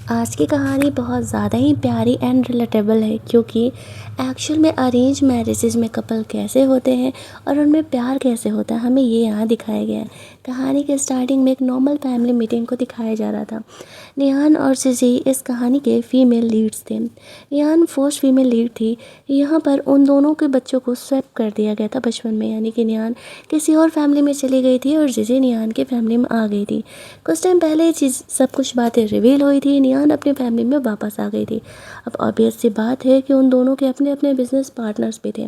आज की कहानी बहुत ज़्यादा ही प्यारी एंड रिलेटेबल है क्योंकि एक्चुअल में अरेंज मैरिजेज में कपल कैसे होते हैं और उनमें प्यार कैसे होता है हमें ये यहाँ दिखाया गया है। कहानी के स्टार्टिंग में एक नॉर्मल फैमिली मीटिंग को दिखाया जा रहा था। निहान और जिजी इस कहानी के फीमेल लीड्स थे। निहान फर्स्ट फीमेल लीड थी। यहाँ पर उन दोनों के बच्चों को स्वैप कर दिया गया था बचपन में, यानी कि निहान किसी और फैमिली में चली गई थी और जिजी निहान की फैमिली में आ गई थी। कुछ टाइम पहले ये चीज़ सब कुछ बातें रिवील हुई थी। निहान अपनी फैमिली में वापस आ गई थी। अब ऑब्वियस सी बात है कि उन दोनों के अपने अपने बिजनेस पार्टनर्स भी थे।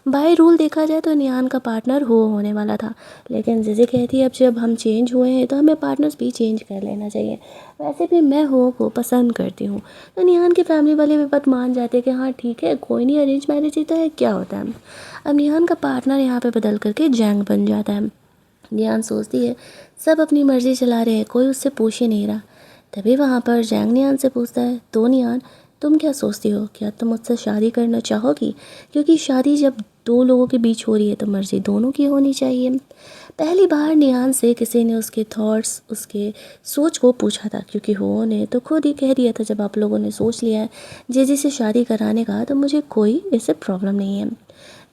बाय रूल देखा जाए तो निहान का पार्टनर हो होने वाला था, लेकिन जिजी कहती है अब जब हम चेंज हुए हैं तो हमें पार्टनर्स भी चेंज कर लेना चाहिए। वैसे भी मैं हो को पसंद करती हूँ। तो निहान की फैमिली वाले भी बात मान जाते हैं कि हाँ ठीक है, कोई नहीं, अरेंज मैरिज ही तो है, क्या होता है। अब निहान का पार्टनर यहाँ पे बदल करके जैंग बन जाता है। निहान सोचती है सब अपनी मर्जी चला रहे हैं, कोई उससे पूछ ही नहीं रहा। तभी वहाँ पर जैंग निहान से पूछता है, तो निहान तुम क्या सोचती हो, क्या तुम मुझसे शादी करना चाहोगी? क्योंकि शादी जब दो लोगों के बीच हो रही है तो मर्जी दोनों की होनी चाहिए। पहली बार निहान से किसी ने उसके थॉट्स, उसके सोच को पूछा था, क्योंकि हो ने तो खुद ही कह दिया था जब आप लोगों ने सोच लिया है जेजी से शादी कराने का तो मुझे कोई इससे प्रॉब्लम नहीं है।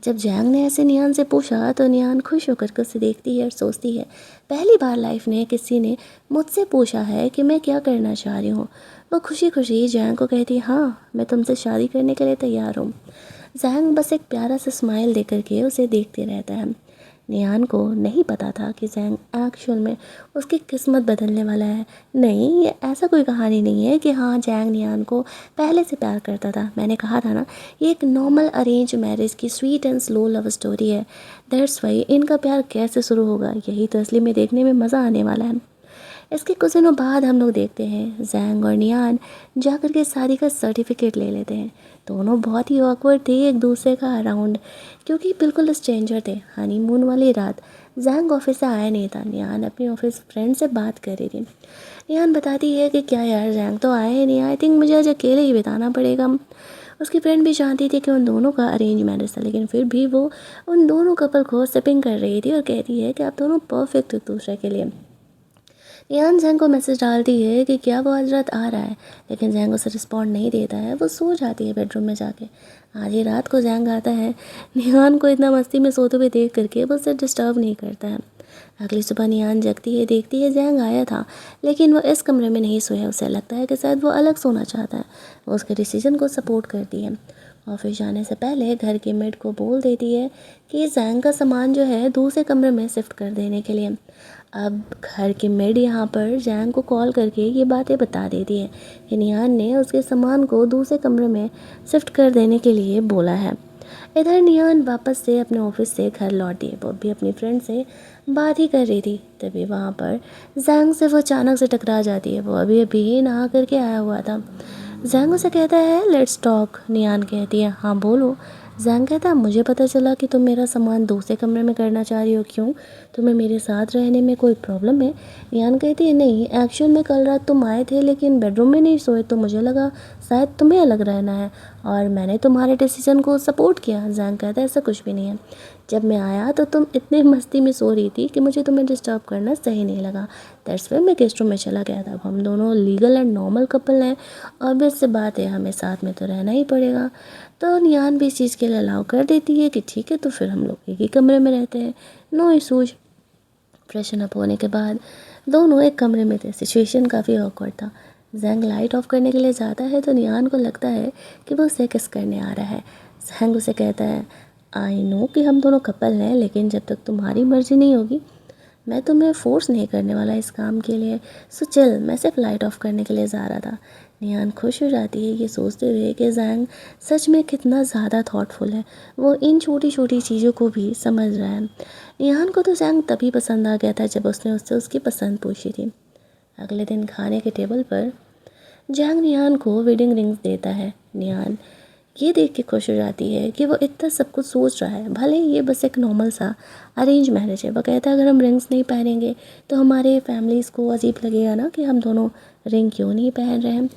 जब जैंग ने ऐसे निहान से पूछा तो निहान खुश होकर के उसे देखती है और सोचती है पहली बार लाइफ में किसी ने मुझसे पूछा है कि मैं क्या करना चाह रही हूँ। वो खुशी खुशी जैंग को कहती है हाँ मैं तुमसे शादी करने के लिए तैयार हूँ। जैंग बस एक प्यारा सा स्माइल दे करके उसे देखते रहता है। निहान को नहीं पता था कि जैंग एक्चुअल में उसकी किस्मत बदलने वाला है। नहीं, ये ऐसा कोई कहानी नहीं है कि हाँ जैंग निहान को पहले से प्यार करता था। मैंने कहा था ना, ये एक नॉर्मल अरेंज मैरिज की sweet and slow love story है। दैट्स वाई इनका प्यार कैसे शुरू होगा यही तो असली में देखने में मज़ा आने वाला है। इसके कुछ दिनों बाद हम लोग देखते हैं जैंग और नियान जा कर के शादी का सर्टिफिकेट ले लेते हैं। दोनों बहुत ही ऑकवर्ड थे एक दूसरे का अराउंड, क्योंकि बिल्कुल स्ट्रेंजर थे। हनीमून वाली रात जैंग ऑफिस से आया नहीं था। नियान अपनी ऑफिस फ्रेंड से बात कर रही थी। नियान बताती है कि क्या यार जैंग तो आया ही नहीं, आई थिंक मुझे आज अकेले ही बिताना पड़ेगा। उसकी फ्रेंड भी जानती थी कि उन दोनों का अरेंज मैरिज था, लेकिन फिर भी वो उन दोनों कपल को सिपिंग कर रही थी और कहती है कि आप दोनों परफेक्ट एक दूसरे के लिए। निहान जैंग को मैसेज डालती है कि क्या वो आज रात आ रहा है, लेकिन जैंग उसे रिस्पॉन्ड नहीं देता है। वो सो जाती है बेडरूम में जाके। आधी रात को जैंग आता है। निहान को इतना मस्ती में सोते हुए देख करके वो उसे डिस्टर्ब नहीं करता है। अगली सुबह निहान जगती है, देखती है जैंग आया था, लेकिन वो इस कमरे में नहीं सोया। उसे लगता है कि शायद वो अलग सोना चाहता है। वो उसके डिसीजन को सपोर्ट करती है। ऑफिस जाने से पहले घर की मेड को बोल देती है कि जैंग का सामान जो है दूसरे कमरे में शिफ्ट कर देने के लिए। अब घर की मेड यहाँ पर जैंग को कॉल करके ये बातें बता देती है कि निहान ने उसके सामान को दूसरे कमरे में शिफ्ट कर देने के लिए बोला है। इधर निहान वापस से अपने ऑफिस से घर लौटी है। वो भी अपनी फ्रेंड से बात ही कर रही थी, तभी वहाँ पर जैंग से वो अचानक से टकरा जाती है। वो अभी अभी नहा करके आया हुआ था। जैंग उसे कहता है लेट्स टॉक। निहान कहती है हाँ बोलो। जैंग कहता है मुझे पता चला कि तुम मेरा सामान दूसरे कमरे में करना चाह रही हो, क्यों, तुम्हें मेरे साथ रहने में कोई प्रॉब्लम है? निहान कहती है नहीं, एक्चुअल में कल रात तुम आए थे लेकिन बेडरूम में नहीं सोए तो मुझे लगा शायद तुम्हें अलग रहना है और मैंने तुम्हारे डिसीजन को सपोर्ट किया। जैंग कहता है ऐसा कुछ भी नहीं है, जब मैं आया तो तुम इतनी मस्ती में सो रही थी कि मुझे तुम्हें डिस्टर्ब करना सही नहीं लगा। दैट्स वाई मैं गेस्ट रूम में चला गया था। अब हम दोनों लीगल एंड नॉर्मल कपल हैं, ऑब्वियस सी बात है हमें साथ में तो रहना ही पड़ेगा। तो नियान भी इस चीज़ के लिए अलाउ कर देती है कि ठीक है तो फिर हम लोग एक ही कमरे में रहते हैं, नो इशूज। फ्रेशन अप होने के बाद दोनों एक कमरे में थे। सिचुएशन काफ़ी ऑकवर्ड था। जैंग लाइट ऑफ करने के लिए जाता है तो नियान को लगता है कि वो उसे किस करने आ रहा है। जैंग उसे कहता है आई नो कि हम दोनों कपल हैं, लेकिन जब तक तुम्हारी मर्ज़ी नहीं होगी मैं तुम्हें फ़ोर्स नहीं करने वाला इस काम के लिए। सो चल, मैं सिर्फ लाइट ऑफ करने के लिए जा रहा था। निहान खुश हो जाती है ये सोचते हुए कि जैंग सच में कितना ज़्यादा थॉटफुल है। वो इन छोटी छोटी चीज़ों को भी समझ रहा है। निहान को तो जैंग तभी पसंद आ गया था जब उसने उससे उसकी पसंद पूछी थी। अगले दिन खाने के टेबल पर जैंग निहान को वेडिंग रिंग्स देता है। निहान ये देख के खुश हो जाती है कि वो इतना सब कुछ सोच रहा है, भले ही ये बस एक नॉर्मल सा अरेंज मैरिज है। वो कहता है अगर हम रिंग्स नहीं पहनेंगे तो हमारे फैमिलीज़ को अजीब लगेगा ना कि हम दोनों रिंग क्यों नहीं पहन रहे हैं।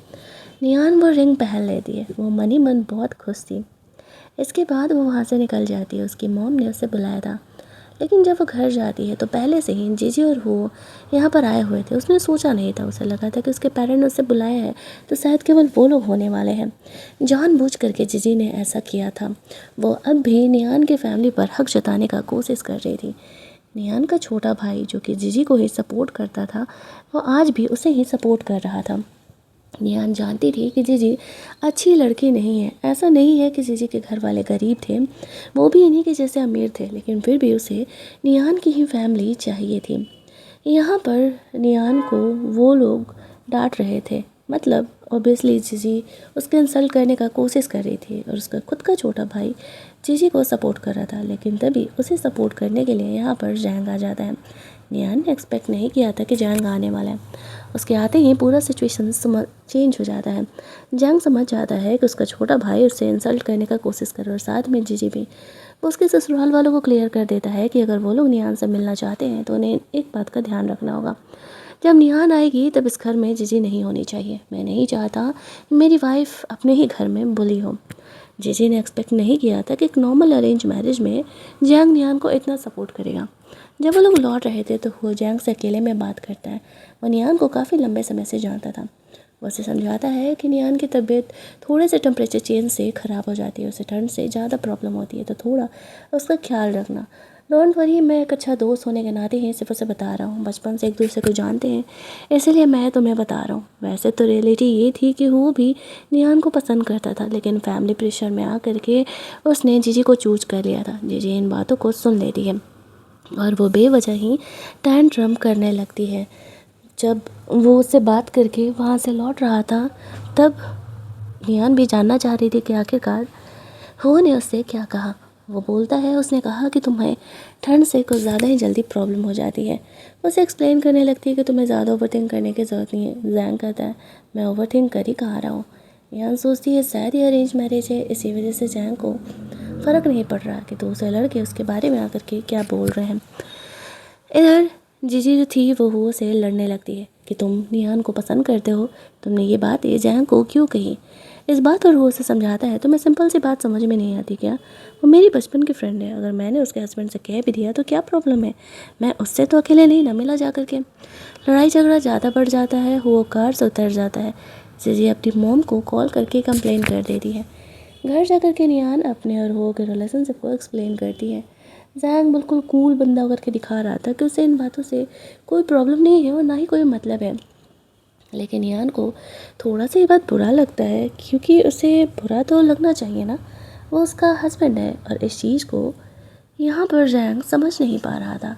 निहान वो रिंग पहन लेती है। वो मन ही मन बहुत खुश थी। इसके बाद वो वहाँ से निकल जाती है। उसकी मॉम ने उसे बुलाया था। लेकिन जब वो घर जाती है तो पहले से ही जीजी और वो यहाँ पर आए हुए थे। उसने सोचा नहीं था, उसे लगा था कि उसके पेरेंट ने उसे बुलाया है तो शायद केवल वो लोग होने वाले हैं। जानबूझ करके जीजी ने ऐसा किया था। वो अब भी नियान की फैमिली पर हक जताने का कोशिश कर रही थी। नियान का छोटा भाई जो कि जीजी को ही सपोर्ट करता था, वो आज भी उसे ही सपोर्ट कर रहा था। नियान जानती थी कि जीजी अच्छी लड़की नहीं है। ऐसा नहीं है कि जीजी के घर वाले गरीब थे, वो भी इन्हीं के जैसे अमीर थे, लेकिन फिर भी उसे नियान की ही फैमिली चाहिए थी। यहाँ पर नियान को वो लोग डांट रहे थे, मतलब ऑब्वियसली जीजी उसके इंसल्ट करने का कोशिश कर रही थी और उसका खुद का छोटा भाई जीजी को सपोर्ट कर रहा था। लेकिन तभी उसे सपोर्ट करने के लिए यहाँ पर जैंग आ जाता है। नियान ने एक्सपेक्ट नहीं किया था कि जैंग आने वाला है। उसके आते ही पूरा सिचुएशन चेंज हो जाता है। जैंग समझ जाता है कि उसका छोटा भाई उससे इंसल्ट करने का कोशिश कर रहा है और साथ में जीजी भी। वो उसके ससुराल वालों को क्लियर कर देता है कि अगर वो लोग नियान से मिलना चाहते हैं तो उन्हें एक बात का ध्यान रखना होगा, जब नियान आएगी तब इस घर में जीजी नहीं होनी चाहिए। मैं नहीं चाहता मेरी वाइफ अपने ही घर में बुली हो। जीजी ने एक्सपेक्ट नहीं किया था कि एक नॉर्मल अरेंज मैरिज में जैंग नियान को इतना सपोर्ट करेगा। जब वो लोग लौट रहे थे तो वो जैंग से अकेले में बात करता है। वो नियान को काफ़ी लंबे समय से जानता था। वो उसे समझाता है कि नियान की तबीयत थोड़े से टेम्परेचर चेंज से ख़राब हो जाती है, उसे ठंड से ज़्यादा प्रॉब्लम होती है, तो थोड़ा उसका ख्याल रखना। डोंट वरी, मैं एक अच्छा दोस्त होने के नाते ही सिर्फ उसे बता रहा हूँ। बचपन से एक दूसरे को जानते हैं, इसीलिए मैं तुम्हें बता रहा हूँ। वैसे तो रियलिटी ये थी कि वो भी नियान को पसंद करता था, लेकिन फैमिली प्रेशर में आकर के उसने जीजी को चूज कर लिया था। जीजी इन बातों को सुन लेती है और वो बेवजह ही टैंट्रम करने लगती है। जब वो उससे बात करके वहाँ से लौट रहा था तब नियान भी जानना चाह रही थी कि आखिरकार हो ने उससे क्या कहा। वो बोलता है, उसने कहा कि तुम्हें ठंड से कुछ ज़्यादा ही जल्दी प्रॉब्लम हो जाती है। उसे एक्सप्लेन करने लगती है कि तुम्हें ज़्यादा ओवरथिंक करने की ज़रूरत नहीं है। जैंग कहता है, मैं ओवरथिंक कर ही कहाँ रहा हूँ। नियान सोचती है शायद ये अरेंज मैरिज है, इसी वजह से जैंग को फ़र्क नहीं पड़ रहा कि दूसरे लड़के उसके बारे में आकर के क्या बोल रहे हैं। इधर जीजी जो थी वो से लड़ने लगती है कि तुम निहान को पसंद करते हो, तुमने ये बात ये जैंग को क्यों कही। इस बात पर वो उसे समझाता है, तुम्हें सिंपल सी बात समझ में नहीं आती क्या? वो मेरी बचपन की फ्रेंड है, अगर मैंने उसके हस्बैंड से कह भी दिया तो क्या प्रॉब्लम है? मैं उससे तो अकेले नहीं ना मिला जा करके। लड़ाई झगड़ा ज़्यादा बढ़ जाता है, वो कार से उतर जाता है। जीजी अपनी मॉम को कॉल करके कंप्लेन कर देती है। घर जा कर के निहान अपने और वो के रिलेशनशिप को एक्सप्लेन करती है। जैंग बिल्कुल कूल बंदा करके दिखा रहा था कि उसे इन बातों से कोई प्रॉब्लम नहीं है और ना ही कोई मतलब है। लेकिन यान को थोड़ा सा ये बात बुरा लगता है, क्योंकि उसे बुरा तो लगना चाहिए ना, वो उसका हस्बैंड है। और इस चीज़ को यहाँ पर जैंग समझ नहीं पा रहा था।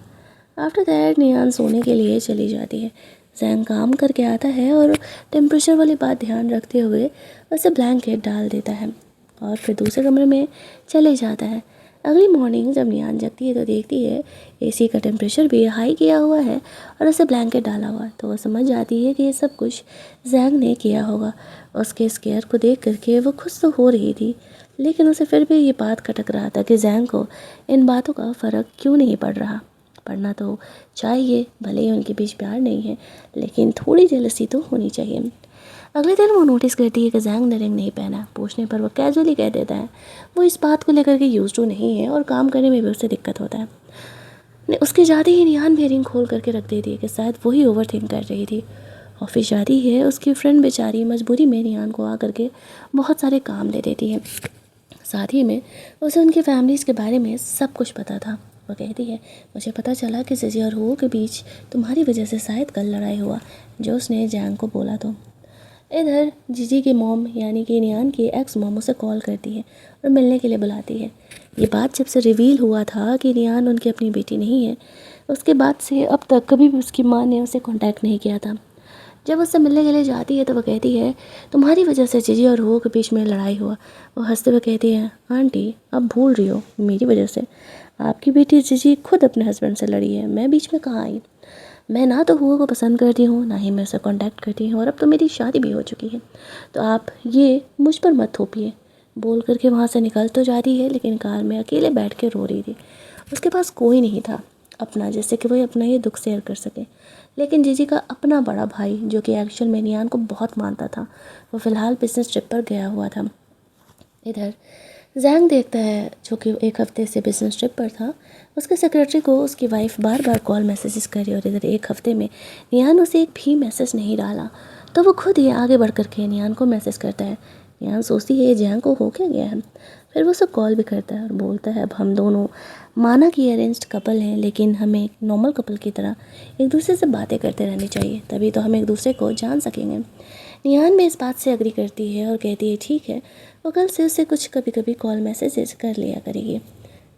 आफ्टर दैट नियान सोने के लिए चली जाती है। जैंग काम करके आता है और टेम्परेचर वाली बात ध्यान रखते हुए उसे ब्लैंकेट डाल देता है और फिर दूसरे कमरे में चले जाता है। अगली मॉर्निंग जब नियान जगती है तो देखती है एसी का टेम्परेचर भी हाई किया हुआ है और उसे ब्लैंकेट डाला हुआ है। तो वो समझ जाती है कि ये सब कुछ जैंग ने किया होगा। उसके स्केयर को देख करके वो खुश तो हो रही थी, लेकिन उसे फिर भी ये बात खटक रहा था कि जैंग को इन बातों का फ़र्क क्यों नहीं पड़ रहा। पढ़ना तो चाहिए, भले ही उनके बीच प्यार नहीं है, लेकिन थोड़ी जेलसी तो होनी चाहिए। अगले दिन वो नोटिस करती है कि जैंग ने रिंग नहीं पहना। पूछने पर वो कैजुअली कह देता है वो इस बात को लेकर के यूज्ड टू नहीं है और काम करने में भी उससे दिक्कत होता है। उसके जाते ही निहान भी रिंग खोल करके रख देती है कि शायद वही ओवर थिंक कर रही थी। ऑफिस जाती है, उसकी फ्रेंड बेचारी मजबूरी में निहान को आ करके बहुत सारे काम दे देती है। साथ ही में उसे उनकी फैमिलीज़ के बारे में सब कुछ पता था। वो कहती है, मुझे पता चला कि जीजी और हो के बीच तुम्हारी वजह से शायद कल लड़ाई हुआ, जो उसने जैंग को बोला। तो इधर जीजी की मॉम यानी कि नियान की एक्स मॉम उसे कॉल करती है और मिलने के लिए बुलाती है। ये बात जब से रिवील हुआ था कि नियान उनकी अपनी बेटी नहीं है, उसके बाद से अब तक कभी भी उसकी माँ ने उसे कांटेक्ट नहीं किया था। जब उससे मिलने के लिए जाती है तो वह कहती है, तुम्हारी वजह से जीजी और हो के बीच में लड़ाई हुआ। वो हंसते हुए कहती है, आंटी आप भूल रही हो, मेरी वजह से आपकी बेटी जीजी खुद अपने हस्बैंड से लड़ी है, मैं बीच में कहाँ आई। मैं ना तो हुआ को पसंद करती हूँ, ना ही मैं उसे कांटेक्ट करती हूँ, और अब तो मेरी शादी भी हो चुकी है, तो आप ये मुझ पर मत थोपिए। बोल करके वहाँ से निकल तो जाती है, लेकिन कार में अकेले बैठ के रो रही थी। उसके पास कोई नहीं था अपना, जैसे कि वह अपना ये दुख शेयर कर सके। लेकिन जीजी का अपना बड़ा भाई, जो कि एक्चुअल में नियान को बहुत मानता था, वो फ़िलहाल बिजनेस ट्रिप पर गया हुआ था। इधर जैंग देखता है, जो कि एक हफ्ते से बिजनेस ट्रिप पर था, उसके सेक्रेटरी को उसकी वाइफ बार बार कॉल मैसेजेस कर रही है और इधर एक हफ्ते में नियान उसे एक भी मैसेज नहीं डाला। तो वो खुद ही आगे बढ़ कर के नियान को मैसेज करता है। नियान सोचती है जैंग को हो क्या गया है। फिर वो उसे कॉल भी करता है और बोलता है अब हम दोनों माना कि अरेंज्ड कपल हैं, लेकिन हमें एक नॉर्मल कपल की तरह एक दूसरे से बातें करते रहनी चाहिए, तभी तो हम एक दूसरे को जान सकेंगे। निहान भी इस बात से एग्री करती है और कहती है ठीक है, वो कल से उससे कुछ कभी कभी कॉल मैसेजेस कर लिया करेगी।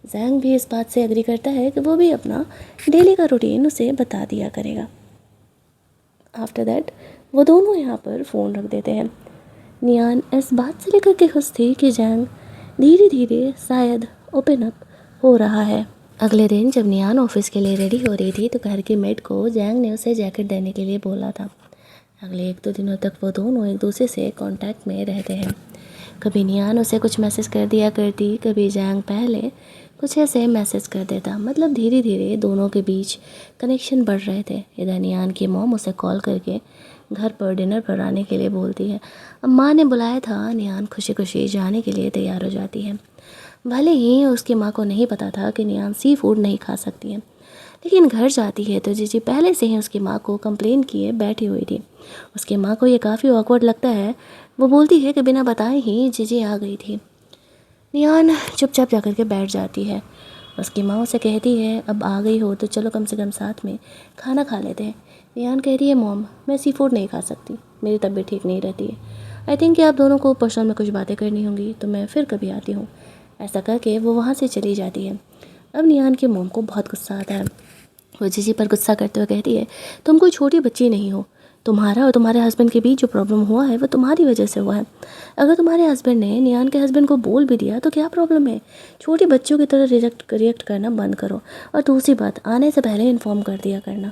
जैंग भी इस बात से एग्री करता है कि वो भी अपना डेली का रूटीन उसे बता दिया करेगा। आफ्टर दैट वो दोनों यहाँ पर फ़ोन रख देते हैं। नियान इस बात से लेकर के खुश थी कि जैंग धीरे धीरे शायद ओपन अप हो रहा है। अगले दिन जब नियान ऑफिस के लिए रेडी हो रही थी तो घर की मेड को जैंग ने उसे जैकेट देने के लिए बोला था। अगले 1-2 दिनों तक वो दोनों एक दूसरे से कांटेक्ट में रहते हैं। कभी नियान उसे कुछ मैसेज कर दिया करती, कभी जैंग पहले कुछ ऐसे मैसेज कर देता। मतलब धीरे धीरे दोनों के बीच कनेक्शन बढ़ रहे थे। इधर नियान की मॉम उसे कॉल करके घर पर डिनर पर आने के लिए बोलती है। अब माँ ने बुलाया था, नियान खुशी खुशी जाने के लिए तैयार हो जाती है। भले ही उसकी माँ को नहीं पता था कि नियान सी फूड नहीं खा सकती है, लेकिन घर जाती है तो जीजी पहले से ही उसकी माँ को कंप्लेन किए बैठी हुई थी। उसकी माँ को ये काफ़ी ऑकवर्ड लगता है। वो बोलती है कि बिना बताए ही जीजी आ गई थी। नियान चुपचाप जाकर के बैठ जाती है। उसकी माँ उसे कहती है अब आ गई हो तो चलो कम से कम साथ में खाना खा लेते हैं। नियान कहती है मॉम मैं सी फूड नहीं खा सकती, मेरी तबीयत ठीक नहीं रहती है। आई थिंक कि आप दोनों को पर्सनल में कुछ बातें करनी होंगी, तो मैं फिर कभी आती हूँ। ऐसा करके वो वहाँ से चली जाती है। अब नियान की मॉम को बहुत गुस्सा आता है। वो जीजी पर गुस्सा करते हुए कहती है तुम कोई छोटी बच्ची नहीं हो, तुम्हारा और तुम्हारे हस्बैंड के बीच जो प्रॉब्लम हुआ है वो तुम्हारी वजह से हुआ है। अगर तुम्हारे हस्बैंड ने नियान के हस्बैंड को बोल भी दिया तो क्या प्रॉब्लम है। छोटी बच्चों की तरह रिएक्ट करना बंद करो, और दूसरी बात आने से पहले इन्फॉर्म कर दिया करना।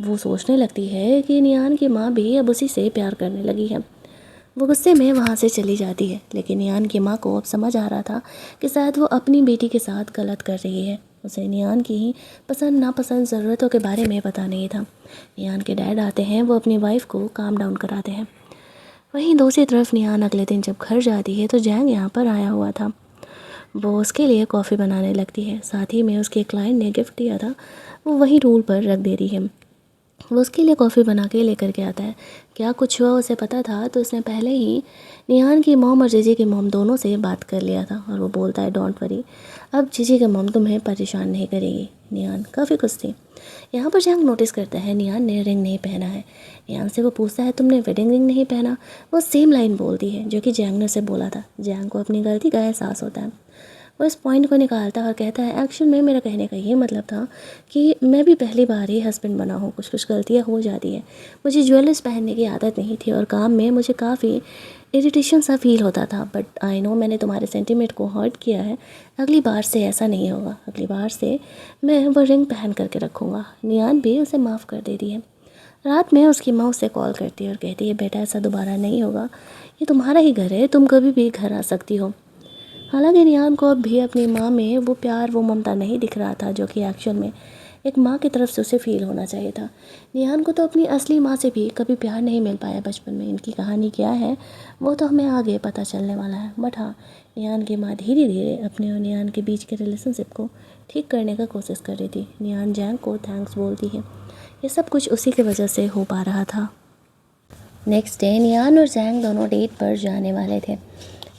वो सोचने लगती है कि नियान की माँ भी अब उसी से प्यार करने लगी है। वो गुस्से में वहाँ से चली जाती है, लेकिन नियान की माँ को अब समझ आ रहा था कि शायद वो अपनी बेटी के साथ गलत कर रही है। उसे नियान की ही पसंद नापसंद ज़रूरतों के बारे में पता नहीं था। नियान के डैड आते हैं, वो अपनी वाइफ को काम डाउन कराते हैं। वहीं दूसरी तरफ नियान अगले दिन जब घर जाती है तो जैंग यहाँ पर आया हुआ था। वो उसके लिए कॉफ़ी बनाने लगती है। साथ ही में उसके क्लाइंट ने गिफ्ट दिया था, वो वहीं रूल पर रख दे रही है। वो उसके लिए कॉफ़ी बना के लेकर के आता है। क्या कुछ हुआ उसे पता था, तो उसने पहले ही निहान की मॉम और जीजी की मॉम दोनों से बात कर लिया था। और वो बोलता है डोंट वरी, अब जीजी की मॉम तुम्हें परेशान नहीं करेगी। निहान काफ़ी खुश थी। यहाँ पर जैंग नोटिस करता है निहान ने रिंग नहीं पहना है। निहान से वो पूछता है तुमने वेडिंग रिंग नहीं पहना। वो सेम लाइन बोलती है जो कि जैंग ने उसे बोला था। जैंग को अपनी गलती का एहसास होता है। वो इस पॉइंट को निकालता है और कहता है एक्चुअल में मेरा कहने का ये मतलब था कि मैं भी पहली बार ही हस्बैंड बना हूँ, कुछ कुछ गलतियाँ हो जाती है। मुझे ज्वेलर्स पहनने की आदत नहीं थी और काम में मुझे काफ़ी इरिटेशन सा फील होता था, बट आई नो मैंने तुम्हारे सेंटीमेंट को हर्ट किया है। अगली बार से ऐसा नहीं होगा, अगली बार से मैं वो रिंग पहन करके रखूँगा। नियान भी उसे माफ़ कर देती है। रात में उसकी माँ उसे कॉल करती है और कहती है बेटा ऐसा दोबारा नहीं होगा, ये तुम्हारा ही घर है, तुम कभी भी घर आ सकती हो। हालांकि नियान को अब भी अपनी माँ में वो प्यार वो ममता नहीं दिख रहा था जो कि एक्चुअल में एक माँ की तरफ से उसे फील होना चाहिए था। नियान को तो अपनी असली माँ से भी कभी प्यार नहीं मिल पाया बचपन में। इनकी कहानी क्या है वो तो हमें आगे पता चलने वाला है। बट हाँ, नियान की माँ धीरे धीरे अपने और नियान के बीच के रिलेशनशिप को ठीक करने का कोशिश कर रही थी। नियान जैंग को थैंक्स बोलती है। ये सब कुछ उसी की वजह से हो पा रहा था। नेक्स्ट डे नियान और जैंग दोनों डेट पर जाने वाले थे।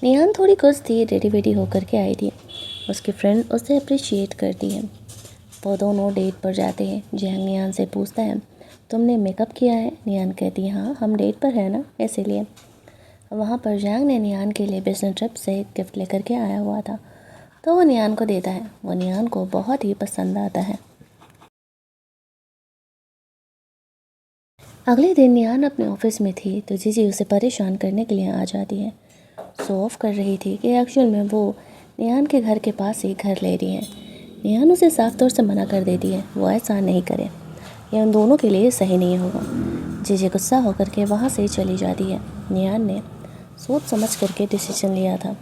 नियान थोड़ी खुश थी, रेडी वेडी होकर के आई थी। उसकी फ्रेंड उसे अप्रिशिएट करती है। वो दोनों डेट पर जाते हैं। जैंग नियान से पूछता है तुमने मेकअप किया है। नियान कहती है हाँ हम डेट पर है ना, इसीलिए। वहाँ पर जैंग ने नियान के लिए बिजनेस ट्रिप से गिफ्ट लेकर के आया हुआ था, तो वो नियान को देता है। वो नियान को बहुत ही पसंद आता है। अगले दिन नियान अपने ऑफिस में थी तो जीजी उसे परेशान करने के लिए आ जाती है। शो ऑफ कर रही थी कि एक्चुअल में वो नियान के घर के पास ही घर ले रही है। नियान उसे साफ तौर से मना कर देती है, वो ऐसा नहीं करे, ये उन दोनों के लिए सही नहीं होगा। जीजी गुस्सा होकर के वहाँ से चली जाती है। नियान ने सोच समझ करके डिसीजन लिया था।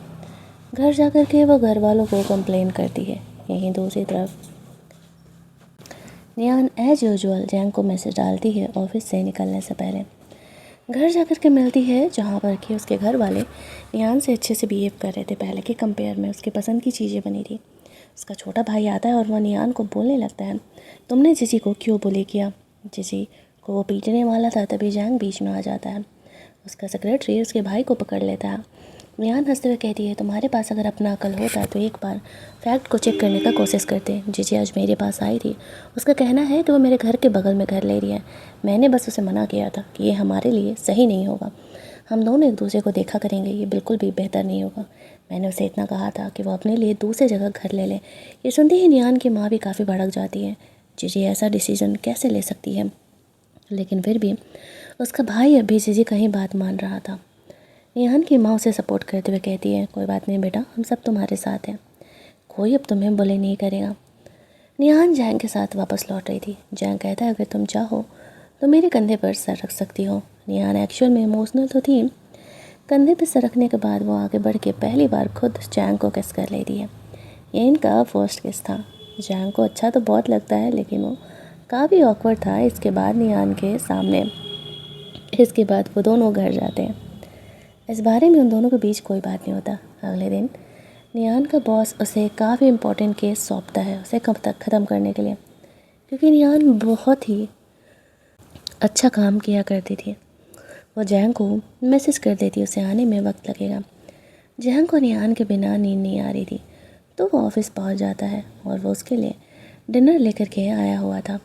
घर जा कर के वो घर वालों को कंप्लेन करती है। यहीं दूसरी तरफ नियान एज यूजुअल जैंग को मैसेज डालती है ऑफिस से निकलने से पहले। घर जाकर के मिलती है जहाँ पर कि उसके घर वाले निहान से अच्छे से बिहेव कर रहे थे, पहले के कंपेयर में उसकी पसंद की चीज़ें बनी थी। उसका छोटा भाई आता है और वह निहान को बोलने लगता है, तुमने जीजी को क्यों बुली किया। जीजी को वो पीटने वाला था, तभी जैंग बीच में आ जाता है। उसका सेक्रेटरी उसके भाई को पकड़ लेता है। निहान हंसते हुए कहती है, तुम्हारे पास अगर अपना अकल होता तो एक बार फैक्ट को चेक करने का कोशिश करते। जीजी आज मेरे पास आई थी, उसका कहना है कि वो मेरे घर के बगल में घर ले रही है। मैंने बस उसे मना किया था कि ये हमारे लिए सही नहीं होगा, हम दोनों एक दूसरे को देखा करेंगे, ये बिल्कुल भी बेहतर नहीं होगा। मैंने उसे इतना कहा था कि वो अपने लिए दूसरी जगह घर ले ले। ये सुनते ही निहान की माँ भी काफ़ी भड़क जाती है। जीजी ऐसा डिसीजन कैसे ले सकती है, लेकिन फिर भी उसका भाई अभी जीजी का ही बात मान रहा था। निहान की माँ उसे सपोर्ट करते हुए कहती है, कोई बात नहीं बेटा, हम सब तुम्हारे साथ हैं, कोई अब तुम्हें बुले नहीं करेगा। निहान जैंग के साथ वापस लौट रही थी। जैंग कहता है, अगर तुम चाहो तो मेरे कंधे पर सर रख सकती हो। निहान एक्चुअल में इमोशनल तो थी। कंधे पर सर रखने के बाद वो आगे बढ़ के पहली बार खुद जैंग को किस कर लेती है। ये इनका फर्स्ट किस था। जैंग को अच्छा तो बहुत लगता है, लेकिन वो काफ़ी ऑकवर्ड था। इसके बाद निहान के सामने इसके बाद वो दोनों घर जाते हैं। इस बारे में उन दोनों के बीच कोई बात नहीं होता। अगले दिन निहान का बॉस उसे काफ़ी इम्पोर्टेंट केस सौंपता है उसे कब तक ख़त्म करने के लिए, क्योंकि निहान बहुत ही अच्छा काम किया करती थी। वो जैंग को मैसेज कर देती उसे आने में वक्त लगेगा। जैंग को निहान के बिना नींद नहीं आ रही थी, तो वो ऑफिस पहुंच जाता है और वो उसके लिए डिनर लेकर के आया हुआ था।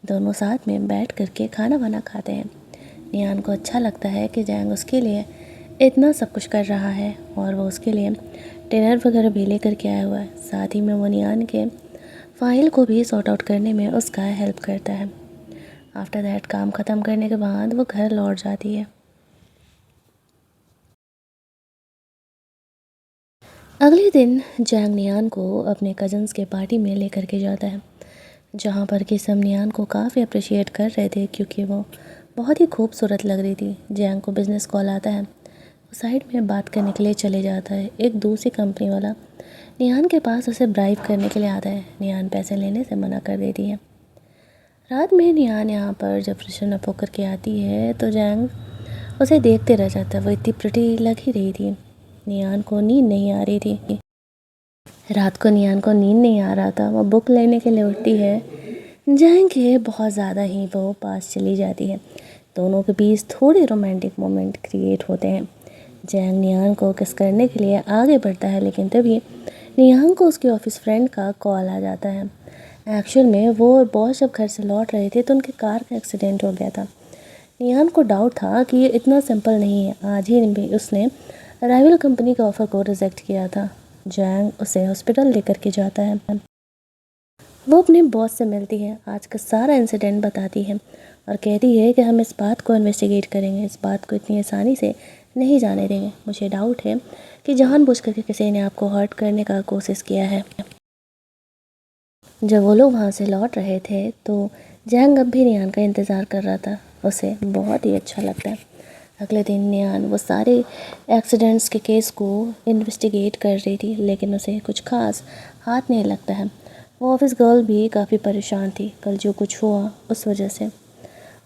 दोनों साथ में बैठ करके खाना वाना खाते हैं। निहान को अच्छा लगता है कि जैंग उसके लिए इतना सब कुछ कर रहा है और वो उसके लिए डिनर वगैरह भी लेकर के आया हुआ है। साथ ही में वो निहान के फ़ाइल को भी सॉर्ट आउट करने में उसका हेल्प करता है। आफ्टर दैट काम ख़त्म करने के बाद वो घर लौट जाती है। अगले दिन जैंग निहान को अपने कज़न्स के पार्टी में लेकर के जाता है, जहाँ पर कि सब निहान को काफ़ी अप्रिशिएट कर रहे थे क्योंकि वो बहुत ही खूबसूरत लग रही थी। जैंग को बिज़नेस कॉल आता है, वो साइड में बात करने के लिए चले जाता है। एक दूसरी कंपनी वाला निहान के पास उसे ब्राइब करने के लिए आता है। निहान पैसे लेने से मना कर देती है। रात में निहान यहाँ पर जब फ्रेशन अप होकर के आती है तो जैंग उसे देखते रह जाता है। वो इतनी प्रिटी लग ही रही थी। निहान को नींद नहीं आ रही थी। रात को निहान को नींद नहीं आ रहा था। वो बुक लेने के लिए उठती है। जैंग के बहुत ज़्यादा ही वो पास चली जाती है। दोनों के बीच थोड़े रोमांटिक मोमेंट क्रिएट होते हैं। जैंग निहान को किस करने के लिए आगे बढ़ता है, लेकिन तभी निहान को उसके ऑफिस फ्रेंड का कॉल आ जाता है। एक्चुअल में वो और बॉस जब घर से लौट रहे थे तो उनके कार का एक्सीडेंट हो गया था। निहान को डाउट था कि ये इतना सिंपल नहीं है। आज ही भी उसने राइवल कंपनी के ऑफ़र को रिजेक्ट किया था। जैंग उसे हॉस्पिटल लेकर के जाता है। वो अपने बॉस से मिलती है, आज का सारा इंसिडेंट बताती है और कहती है कि हम इस बात को इन्वेस्टिगेट करेंगे, इस बात को इतनी आसानी से नहीं जाने देंगे। मुझे डाउट है कि जानबूझ करके किसी ने आपको हर्ट करने का कोशिश किया है। जब वो लोग वहाँ से लौट रहे थे तो जैंग अब भी निहान का इंतज़ार कर रहा था। उसे बहुत ही अच्छा लगता है। अगले दिन निहान वो सारे एक्सीडेंट्स के केस को इन्वेस्टिगेट कर रही थी, लेकिन उसे कुछ खास हाथ नहीं लगता है। वो ऑफिस गर्ल भी काफ़ी परेशान थी कल जो कुछ हुआ उस वजह से।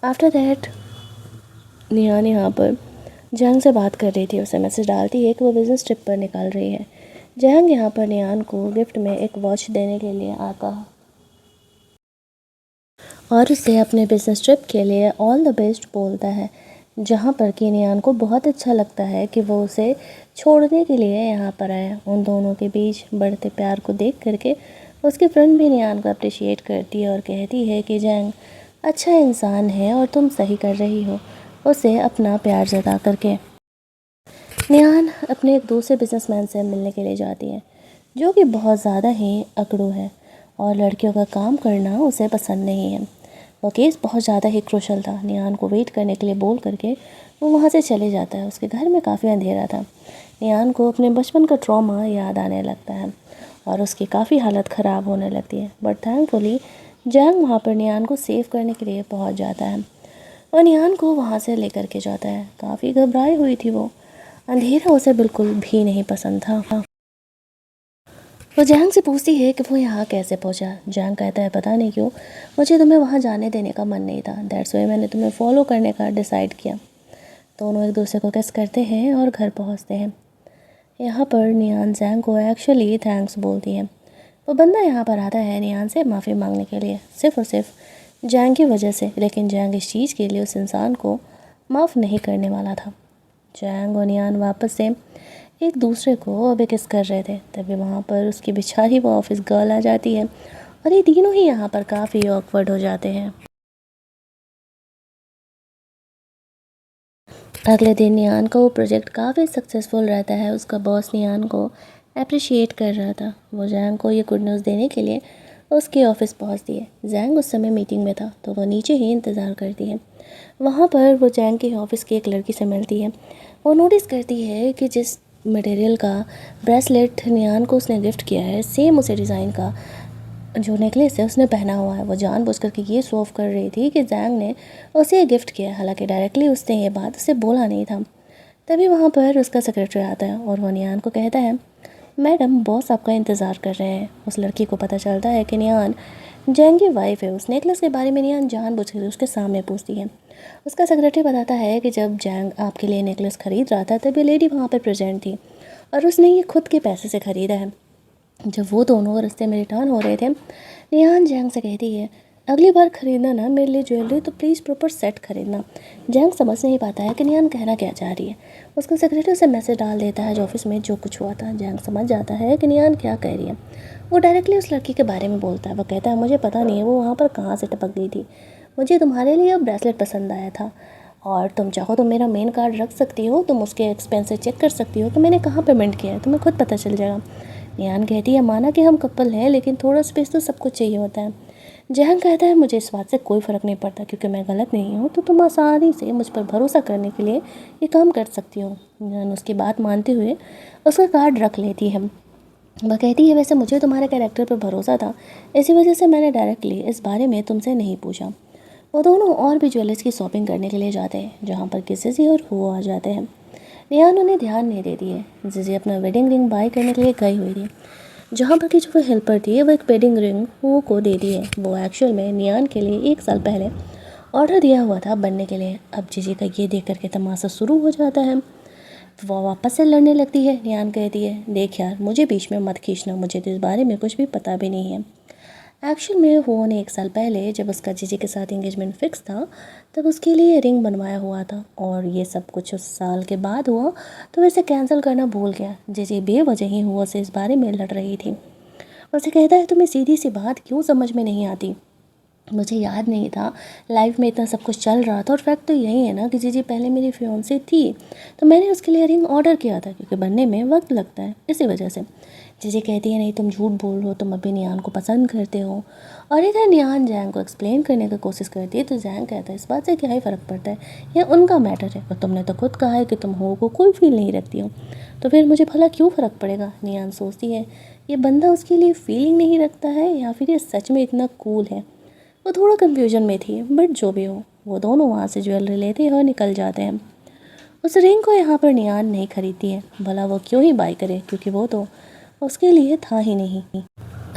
आफ्टर दैट निहान यहाँ पर जैंग से बात कर रही थी। उसे मैसेज डालती है कि वो बिज़नेस ट्रिप पर निकल रही है। जैंग यहाँ पर निहान को गिफ्ट में एक वॉच देने के लिए आता है और उसे अपने बिज़नेस ट्रिप के लिए ऑल द बेस्ट बोलता है, जहाँ पर कि निहान को बहुत अच्छा लगता है कि वो उसे छोड़ने के लिए यहाँ पर आया। उन दोनों के बीच बढ़ते प्यार को देख करके उसकी फ्रेंड भी निहान को अप्रिशिएट करती है और कहती है कि जैंग अच्छा इंसान है और तुम सही कर रही हो उसे अपना प्यार जता करके। निहान अपने एक दूसरे बिजनेसमैन से मिलने के लिए जाती है, जो कि बहुत ज़्यादा ही अकड़ू है और लड़कियों का काम करना उसे पसंद नहीं है। वो केस बहुत ज़्यादा ही क्रूशल था। निहान को वेट करने के लिए बोल करके वो वहाँ से चले जाता है। उसके घर में काफ़ी अंधेरा था। निहान को अपने बचपन का ट्रॉमा याद आने लगता है और उसकी काफ़ी हालत ख़राब होने लगती है। बट थैंकफुली जैंग वहाँ पर निहान को सेव करने के लिए पहुँच जाता है और निहान को वहाँ से लेकर के जाता है। काफ़ी घबराई हुई थी वो। अंधेरा उसे बिल्कुल भी नहीं पसंद था। वो जैंग से पूछती है कि वो यहाँ कैसे पहुँचा। जैंग कहता है, पता नहीं क्यों मुझे तुम्हें वहाँ जाने देने का मन नहीं था, दैट्स वाई मैंने तुम्हें फॉलो करने का डिसाइड किया। दोनों एक दूसरे को किस करते हैं और घर पहुंचते हैं। यहाँ पर नियान जैंग को एक्चुअली थैंक्स बोलती है। वो बंदा यहाँ पर आता है नियान से माफ़ी मांगने के लिए, सिर्फ़ और सिर्फ जैंग की वजह से। लेकिन जैंग इस चीज़ के लिए उस इंसान को माफ़ नहीं करने वाला था। जैंग और नियान वापस से एक दूसरे को अभी किस कर रहे थे, तभी वहाँ पर उसकी बेचारी वो ऑफिस गर्ल आ जाती है और ये तीनों ही यहाँ पर काफ़ी ऑकवर्ड हो जाते हैं। अगले दिन नियान का वो प्रोजेक्ट काफ़ी सक्सेसफुल रहता है। उसका बॉस नियान को अप्रिशिएट कर रहा था। वो जैंग को ये गुड न्यूज़ देने के लिए उसके ऑफिस पहुंचती है। जैंग उस समय मीटिंग में था तो वो नीचे ही इंतज़ार करती है। वहाँ पर वो जैंग के ऑफिस की एक लड़की से मिलती है। वो नोटिस करती है कि जिस मटेरियल का ब्रेसलेट नियान को उसने गिफ्ट किया है, सेम उसी डिज़ाइन का जो नेकलेस है उसने पहना हुआ है। वो जानबूझ करके ये शो ऑफ कर रही थी कि जैंग ने उसे गिफ्ट किया है, हालांकि डायरेक्टली उसने ये बात उसे बोला नहीं था। तभी वहाँ पर उसका सेक्रेटरी आता है और वो नियान को कहता है, मैडम बॉस आपका इंतज़ार कर रहे हैं। उस लड़की को पता चलता है कि नियान जैंग की वाइफ है। उस नेकलेस के बारे में नियान जानबूझ कर उसके सामने पूछती है। उसका सेक्रेटरी बताता है कि जब जैंग आपके लिए नेकलेस ख़रीद रहा था तब ये लेडी वहाँ पर प्रेजेंट थी और उसने ये खुद के पैसे से ख़रीदा है। जब वो दोनों रास्ते में रिटर्न हो रहे थे, निहान जैंग से कहती है, अगली बार ख़रीदना ना मेरे लिए ज्वेलरी तो प्लीज़ प्रॉपर सेट ख़रीदना। जैंग समझ नहीं पाता है कि निहान कहना क्या चाह रही है। उसका सेक्रेटरी उसे मैसेज डाल देता है जो ऑफिस में जो कुछ हुआ था। जैंग समझ जाता है कि निहान क्या कह रही है। वो डायरेक्टली उस लड़की के बारे में बोलता है। वो कहता है, मुझे पता नहीं है वो वहाँ पर कहाँ से टपक गई थी। मुझे तुम्हारे लिए वो ब्रेसलेट पसंद आया था और तुम चाहो तो मेरा मेन कार्ड रख सकती हो। तुम उसके एक्सपेंसेस चेक कर सकती हो कि मैंने कहाँ पेमेंट किया है, तुम्हें खुद पता चल जाएगा। नियान कहती है, माना कि हम कपल हैं लेकिन थोड़ा स्पेस तो सब कुछ चाहिए होता है। जहान कहता है, मुझे इस बात से कोई फ़र्क नहीं पड़ता क्योंकि मैं गलत नहीं हूँ, तो तुम आसानी से मुझ पर भरोसा करने के लिए ये काम कर सकती हो। नियान उसकी बात मानते हुए उसका कार्ड रख लेती है। वह कहती है, वैसे मुझे तुम्हारे कैरेक्टर पर भरोसा था, इसी वजह से मैंने डायरेक्टली इस बारे में तुमसे नहीं पूछा। वो दोनों और भी ज्वेलर्स की शॉपिंग करने के लिए जाते हैं जहाँ पर किसी और हुआ आ जाते हैं। नियान उन्हें ध्यान नहीं देती है। जिसे अपना वेडिंग रिंग बाय करने के लिए गई हुई थी, जहाँ पर की जो वो हेल्पर थी वो एक वेडिंग रिंग वो को दे दी है। वो एक्चुअल में नियान के लिए 1 साल पहले ऑर्डर दिया हुआ था बनने के लिए। अब जीजी का ये देख करके तमाशा शुरू हो जाता है। वो वापस से लड़ने लगती है। नियान कहती है, देख यार मुझे बीच में मत खींचना, मुझे तो इस बारे में कुछ भी पता भी नहीं है। एक्चुअल में वो ने 1 साल पहले जब उसका जीजी के साथ एंगेजमेंट फिक्स था तब उसके लिए रिंग बनवाया हुआ था और ये सब कुछ उस साल के बाद हुआ तो वैसे कैंसिल करना भूल गया। जीजी बेवजह ही हुआ से इस बारे में लड़ रही थी। उसे कहता है, तुम्हें सीधी सी बात क्यों समझ में नहीं आती? मुझे याद नहीं था लाइफ में इतना सब कुछ चल रहा था और फैक्ट तो यही है ना कि जीजी पहले मेरी फियांसे थी तो मैंने उसके लिए रिंग ऑर्डर किया था क्योंकि बनने में वक्त लगता है, इसी वजह से। जीजी कहती है, नहीं तुम झूठ बोल रहे हो, तुम अभी नियान को पसंद करते हो। और इधर नियान जैंग को एक्सप्लेन करने की कोशिश करती है तो जैंग कहता है, इस बात से क्या ही फ़र्क पड़ता है, यह उनका मैटर है और तुमने तो खुद कहा है कि तुम हो को कोई फील नहीं रखती हो, तो फिर मुझे भला क्यों फ़र्क पड़ेगा। नियान सोचती है, ये बंदा उसके लिए फीलिंग नहीं रखता है या फिर ये सच में इतना कूल है। वो थोड़ा कन्फ्यूजन में थी, बट जो भी हो वो दोनों वहाँ से ज्वेलरी लेते हैं और निकल जाते हैं। उस रिंग को यहाँ पर नियान नहीं खरीदती है, भला वो क्यों ही बाय करे क्योंकि वो तो उसके लिए था ही नहीं।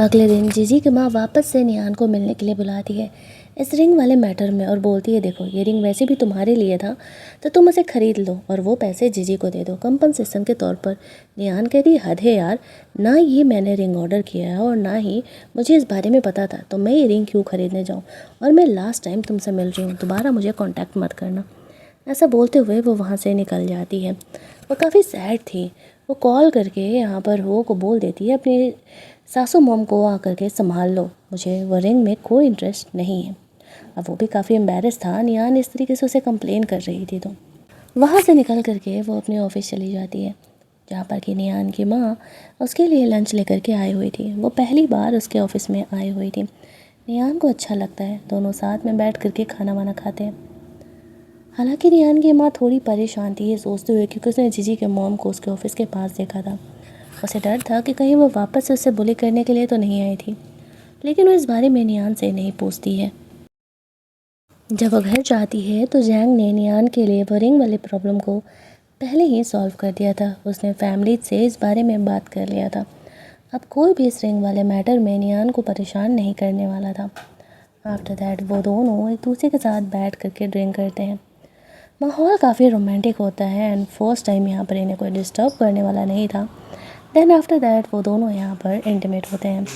अगले दिन जीजी की माँ वापस से नियान को मिलने के लिए बुलाती है इस रिंग वाले मैटर में और बोलती है, देखो ये रिंग वैसे भी तुम्हारे लिए था तो तुम उसे ख़रीद लो और वो पैसे जीजी को दे दो कंपनसेशन के तौर पर। नियान कहती, हद है यार, ना ये मैंने रिंग ऑर्डर किया है और ना ही मुझे इस बारे में पता था, तो मैं ये रिंग क्यों ख़रीदने जाऊँ, और मैं लास्ट टाइम तुमसे मिल रही हूँ, दोबारा मुझे कॉन्टैक्ट मत करना। ऐसा बोलते हुए वो वहाँ से निकल जाती है। वो काफ़ी सैड थी। वो कॉल करके यहाँ पर हो को बोल देती है, अपने सासू मॉम को आकर के संभाल लो, मुझे वो रिंग में कोई इंटरेस्ट नहीं है। अब वो भी काफ़ी एम्बेरस था, नियान इस तरीके से उसे कंप्लेन कर रही थी। तो वहाँ से निकल करके वो अपने ऑफिस चली जाती है जहाँ पर कि नियान की माँ उसके लिए लंच लेकर के आई हुई थी। वो पहली बार उसके ऑफिस में आई हुई थी। नियान को अच्छा लगता है, दोनों साथ में बैठ करके खाना वाना खाते हैं। हालांकि नियान की माँ थोड़ी परेशान थी ये सोचते हुए क्योंकि उसने जीजी के मॉम को उसके ऑफिस के पास देखा था। उसे डर था कि कहीं वो वापस से उसे बुली करने के लिए तो नहीं आई थी, लेकिन वो इस बारे में नियान से नहीं पूछती है। जब वो घर जाती है तो जैंग ने नियान के लिए वो रिंग वाले प्रॉब्लम को पहले ही सॉल्व कर दिया था। उसने फैमिली से इस बारे में बात कर लिया था। अब कोई भी इस रिंग वाले मैटर में नियान को परेशान नहीं करने वाला था। आफ्टर दैट वो दोनों एक दूसरे के साथ बैठ करके ड्रिंक करते हैं। माहौल काफ़ी रोमांटिक होता है एंड फर्स्ट टाइम यहाँ पर इन्हें कोई डिस्टर्ब करने वाला नहीं था। देन आफ्टर दैट वो दोनों यहाँ पर इंटीमेट होते हैं।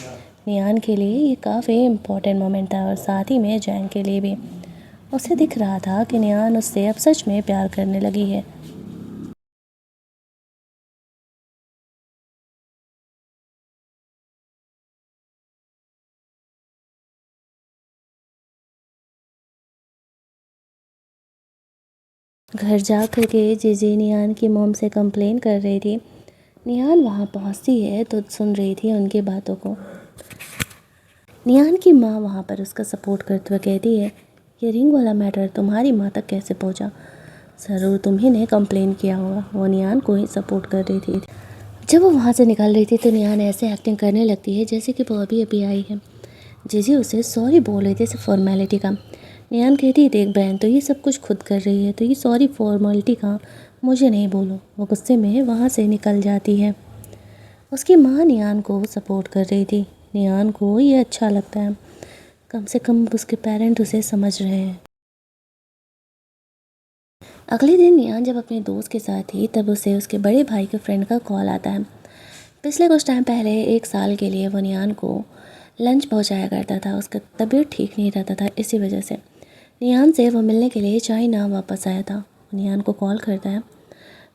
नियान के लिए ये काफ़ी इम्पोर्टेंट मोमेंट था और साथ ही में जैंग के लिए भी। उसे दिख रहा था कि नियान उससे अब सच में प्यार करने लगी है। घर जा कर के जीजी नियान की मॉम से कंप्लेन कर रही थी। नियान वहाँ पहुँचती है तो सुन रही थी उनकी बातों को। नियान की माँ वहाँ पर उसका सपोर्ट करते हुए कहती है, ये रिंग वाला मैटर तुम्हारी माँ तक कैसे पहुँचा? ज़रूर तुम्ही ने कंप्लेन किया होगा। वो नियान को ही सपोर्ट कर रही थी। जब वो वहाँ से निकल रही थी तो नियान ऐसे एक्टिंग करने लगती है जैसे कि वो अभी अभी आई है। जीजी उसे सॉरी बोल रही थी सिर्फ फॉर्मेलिटी का। नियान कहती है, देख बहन, तो ये सब कुछ खुद कर रही है तो ये सॉरी फॉर्मेलिटी का मुझे नहीं बोलो। वो गुस्से में वहाँ से निकल जाती है। उसकी माँ नियान को सपोर्ट कर रही थी। नियान को ये अच्छा लगता है, कम से कम उसके पेरेंट उसे समझ रहे हैं। अगले दिन नियान जब अपने दोस्त के साथ थी तब उसे उसके बड़े भाई के फ्रेंड का कॉल आता है। पिछले कुछ टाइम पहले 1 साल के लिए वो नियान को लंच पहुंचाया करता था। उसका तबीयत ठीक नहीं रहता था, इसी वजह से नियान से वो मिलने के लिए चाइना वापस आया था। नियान को कॉल करता है,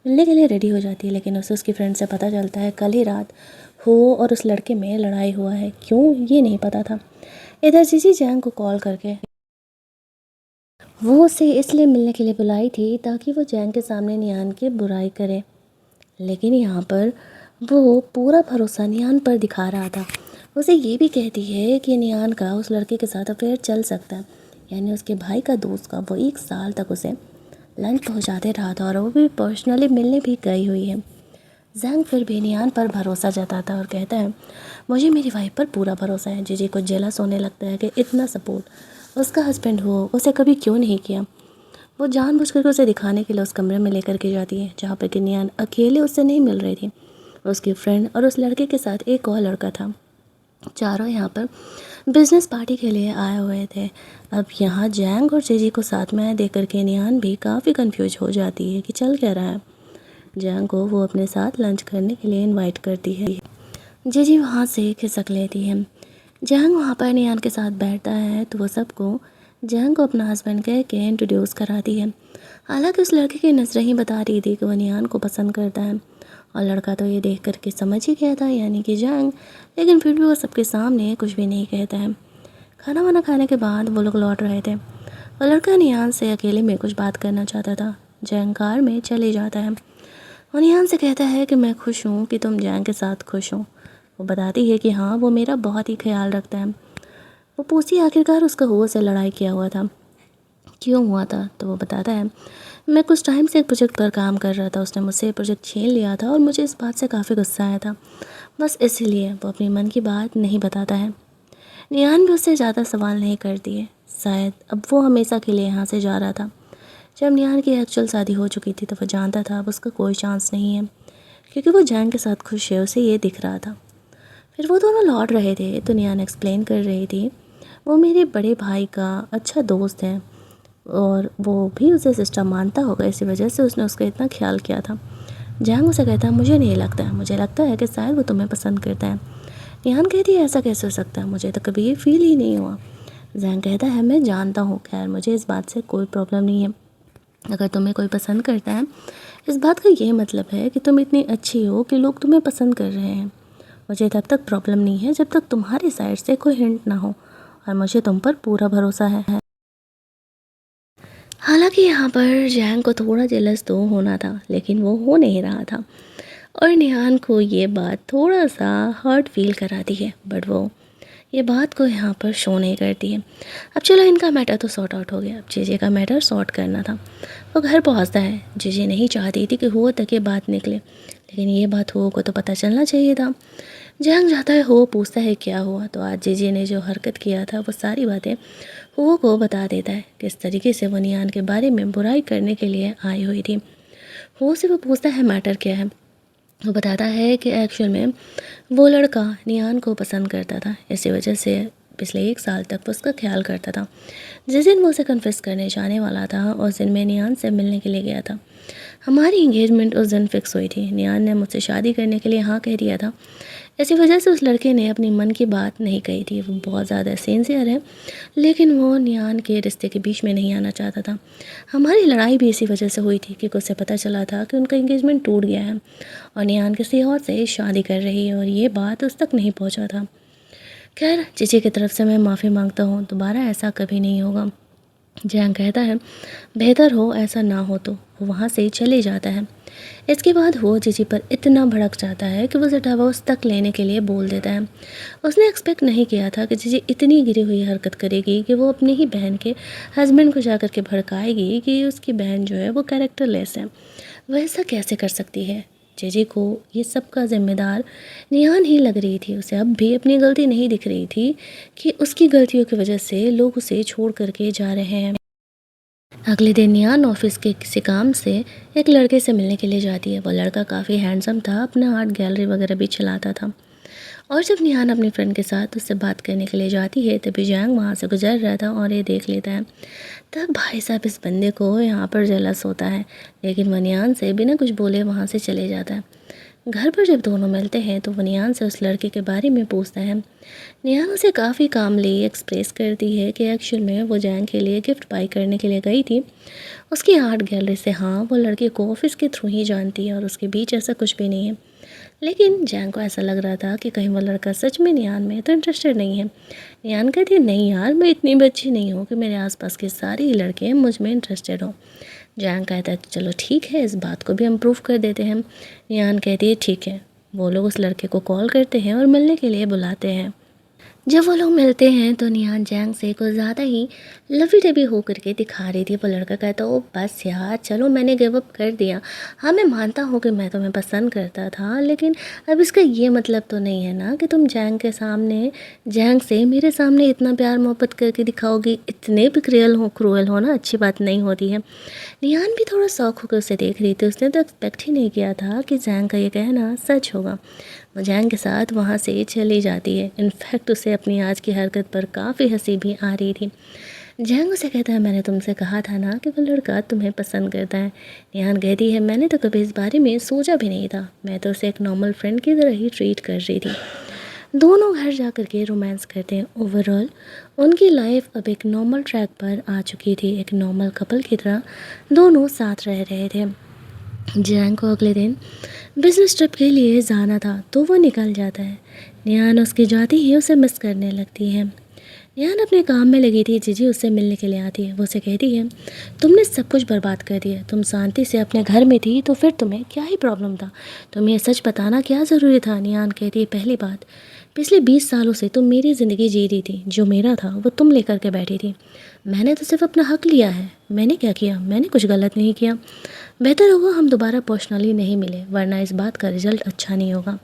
मिलने के लिए रेडी हो जाती है, लेकिन उसे उसकी फ्रेंड से पता चलता है कल ही रात हो और उस लड़के में लड़ाई हुआ है। क्यों, ये नहीं पता था। इधर जीजी जैंग को कॉल करके वो उसे इसलिए मिलने के लिए बुलाई थी ताकि वो जैंग के सामने नियान की बुराई करे, लेकिन यहाँ पर वो पूरा भरोसा नियान पर दिखा रहा था। उसे ये भी कहती है कि नियान का उस लड़के के साथ अफेयर चल सकता है, यानी उसके भाई का दोस्त का। वो 1 साल तक उसे लंच पहुंचाते रहा था और वो भी पर्सनली मिलने भी गई हुई है। जैंग फिर भी नियान पर भरोसा जताता है और कहता है, मुझे मेरी वाइफ पर पूरा भरोसा है। जीजी को जेलस होने लगता है कि इतना सपोर्ट उसका हस्बैंड हो उसे कभी क्यों नहीं किया। वो जानबूझकर उसे दिखाने के लिए उस कमरे में लेकर के जाती है जहाँ पर कि नियान अकेले उससे नहीं मिल रही थी। उसकी फ्रेंड और उस लड़के के साथ एक और लड़का था। चारों यहाँ पर बिजनेस पार्टी के लिए आए हुए थे। अब यहाँ जैंग और जीजी को साथ में देख कर के नियान भी काफ़ी कंफ्यूज हो जाती है कि चल क्या रहा है। जैंग को वो अपने साथ लंच करने के लिए इनवाइट करती है। जीजी वहाँ से खिसक लेती है। जैंग वहाँ पर नियान के साथ बैठता है तो वो सबको जैंग को अपना हस्बैंड कह के इंट्रोड्यूस कराती है। हालांकि उस लड़के की नज़रें ही बता रही थी कि वो नियान को पसंद करता है और लड़का तो ये देख करके समझ ही गया था, यानी कि जैंग। लेकिन फिर भी वो सबके सामने कुछ भी नहीं कहता है। खाना वाना खाने के बाद वो लोग लौट रहे थे और लड़का नियान से अकेले में कुछ बात करना चाहता था। जैंग कार में चले जाता है और नियान से कहता है कि मैं खुश हूँ कि तुम जैंग के साथ खुश हो। वो बताती है कि हाँ, वो मेरा बहुत ही ख्याल रखता है। वो पूछती है आखिरकार उसका हुआ से लड़ाई किया हुआ था, क्यों हुआ था? तो वो बताता है, मैं कुछ टाइम से एक प्रोजेक्ट पर काम कर रहा था, उसने मुझसे प्रोजेक्ट छीन लिया था और मुझे इस बात से काफ़ी गुस्सा आया था। बस इसीलिए वो अपनी मन की बात नहीं बताता है। नियान भी उससे ज़्यादा सवाल नहीं करती है। शायद अब वो हमेशा के लिए यहाँ से जा रहा था। जब नियान की एक्चुअल शादी हो चुकी थी तो वो जानता था अब उसका कोई चांस नहीं है, क्योंकि वो जैंग के साथ खुश है, उसे ये दिख रहा था। फिर वो दोनों लौट रहे थे तो नियान एक्सप्लेन कर रही थी, वो मेरे बड़े भाई का अच्छा दोस्त है और वो भी उसे सिस्टर मानता होगा, इसी वजह से उसने उसका इतना ख्याल किया था। जैंग उसे कहता है, मुझे नहीं लगता है, मुझे लगता है कि शायद वो तुम्हें पसंद करता है। निहान कहती है, ऐसा कैसे हो सकता है, मुझे तो कभी ये फील ही नहीं हुआ। जैंग कहता है, मैं जानता हूँ, खैर मुझे इस बात से कोई प्रॉब्लम नहीं है। अगर तुम्हें कोई पसंद करता है, इस बात का ये मतलब है कि तुम इतनी अच्छी हो कि लोग तुम्हें पसंद कर रहे हैं। मुझे तब तक प्रॉब्लम नहीं है जब तक तुम्हारी साइड से कोई हिंट ना हो, और मुझे तुम पर पूरा भरोसा है। हालांकि यहाँ पर जैंग को थोड़ा जेलस तो होना था, लेकिन वो हो नहीं रहा था और निहान को ये बात थोड़ा सा हर्ट फील कराती है, बट वो ये बात को यहाँ पर शो नहीं करती है। अब चलो, इनका मैटर तो सॉर्ट आउट हो गया, अब जीजे का मैटर सॉर्ट करना था। वो घर पहुँचता है। जीजे नहीं चाहती थी कि हो तक ये बात निकले, लेकिन ये बात हो को तो पता चलना चाहिए था। जैंग जाता है, हो पूछता है क्या हुआ, तो आज जीजे ने जो हरकत किया था वो सारी बातें हो को बता देता है, किस तरीके से वो नियान के बारे में बुराई करने के लिए आई हुई थी। हो से वो पूछता है मैटर क्या है। वो बताता है कि एक्चुअल में वो लड़का नियान को पसंद करता था, इसी वजह से पिछले 1 साल तक वो उसका ख्याल करता था। जिस दिन वो उसे कन्फेस करने जाने वाला था उस दिन मैं नियान से मिलने के लिए गया था। हमारी एंगेजमेंट उस दिन फिक्स हुई थी। नियान ने मुझसे शादी करने के लिए हाँ कह दिया था। इसी वजह से उस लड़के ने अपनी मन की बात नहीं कही थी। वो बहुत ज़्यादा सिंसियर है, लेकिन वो नियान के रिश्ते के बीच में नहीं आना चाहता था। हमारी लड़ाई भी इसी वजह से हुई थी क्योंकि उसे पता चला था कि उनका एंगेजमेंट टूट गया है और नियान किसी और से शादी कर रही है और ये बात उस तक नहीं पहुंचा था। खैर, जीजी की तरफ से मैं माफ़ी मांगता हूँ, दोबारा ऐसा कभी नहीं होगा। जैंग कहता है बेहतर हो ऐसा ना हो। तो वो वहाँ से चले जाता है। इसके बाद वो जीजी पर इतना भड़क जाता है कि वो उसे डिवोर्स तक लेने के लिए बोल देता है। उसने एक्सपेक्ट नहीं किया था कि जीजी इतनी गिरी हुई हरकत करेगी कि वो अपनी ही बहन के हस्बैंड को जाकर के भड़काएगी कि उसकी बहन जो है वो कैरेक्टरलेस है। वह ऐसा कैसे कर सकती है। जीजी को ये सब का जिम्मेदार निहान ही लग रही थी। उसे अब भी अपनी गलती नहीं दिख रही थी कि उसकी गलतियों की वजह से लोग उसे छोड़ करके जा रहे हैं। अगले दिन निहान ऑफिस के किसी काम से एक लड़के से मिलने के लिए जाती है। वो लड़का काफ़ी हैंडसम था, अपना आर्ट गैलरी वगैरह भी चलाता था। और जब निहान अपनी फ्रेंड के साथ उससे बात करने के लिए जाती है तभी जैंग वहाँ से गुजर रहा था और ये देख लेता है। तब भाई साहब इस बंदे को यहाँ पर जलस होता है, लेकिन वो निहान से बिना कुछ बोले वहाँ से चले जाता है। घर पर जब दोनों मिलते हैं तो वो निहान से उस लड़के के बारे में पूछता है। निहान उसे काफ़ी कामली एक्सप्रेस करती है कि एक्चुअल में वो जैंग के लिए गिफ्ट बाई करने के लिए गई थी उसकी आर्ट गैलरी से। हाँ, वो लड़के को ऑफिस के थ्रू ही जानती है और उसके बीच ऐसा कुछ भी नहीं है। लेकिन जैंग को ऐसा लग रहा था कि कहीं वो लड़का सच में निहान में तो इंटरेस्टेड नहीं है। निहान कहती है नहीं यार, मैं इतनी बच्ची नहीं हूँ कि मेरे आसपास के सारे ही लड़के मुझ में इंटरेस्टेड हों। जैंग कहता है तो चलो ठीक है, इस बात को भी हम प्रूव कर देते हैं। निहान कहती है ठीक है। वो लोग उस लड़के को कॉल करते हैं और मिलने के लिए बुलाते हैं। जब वो लोग मिलते हैं तो निहान जैंग से कुछ ज़्यादा ही लवी डबी होकर के दिखा रही थी। वो लड़का कहता ओ बस यार चलो, मैंने गिव अप कर दिया। हाँ, मैं मानता हूँ कि मैं तुम्हें पसंद करता था, लेकिन अब इसका ये मतलब तो नहीं है ना कि तुम जैंग से मेरे सामने इतना प्यार मोहब्बत करके दिखाओगी। इतने भी क्रूअल हो ना अच्छी बात नहीं होती है। निहान भी थोड़ा शौक होकर उसे देख रही थी। उसने तो एक्सपेक्ट ही नहीं किया था कि जैंग का ये कहना सच होगा। वो जैंग के साथ वहाँ से चली जाती है। इनफैक्ट उसे अपनी आज की हरकत पर काफ़ी हंसी भी आ रही थी। जैंग उसे कहता है मैंने तुमसे कहा था ना कि वो लड़का तुम्हें पसंद करता है। निहान कहती है मैंने तो कभी इस बारे में सोचा भी नहीं था, मैं तो उसे एक नॉर्मल फ्रेंड की तरह ही ट्रीट कर रही थी। दोनों घर जा कर के रोमांस करते हैं। ओवरऑल उनकी लाइफ अब एक नॉर्मल ट्रैक पर आ चुकी थी। एक नॉर्मल कपल की तरह दोनों साथ रह रहे थे। जैंग को अगले दिन बिजनेस ट्रिप के लिए जाना था तो वो निकल जाता है। निहान उसकी जाती ही उसे मिस करने लगती है। निहान अपने काम में लगी थी। जीजी उससे मिलने के लिए आती है। वो उसे कहती है तुमने सब कुछ बर्बाद कर दिया। तुम शांति से अपने घर में थी तो फिर तुम्हें क्या ही प्रॉब्लम था। तुम्हें सच बताना क्या ज़रूरी था। निहान कहती है पहली बात, पिछले 20 सालों से तुम मेरी ज़िंदगी जी रही थी। जो मेरा था वो तुम लेकर के बैठी थी। मैंने तो सिर्फ अपना हक लिया है। मैंने क्या किया? मैंने कुछ गलत नहीं किया। बेहतर होगा हम दोबारा पर्सनली नहीं मिले, वरना इस बात का रिजल्ट अच्छा नहीं होगा।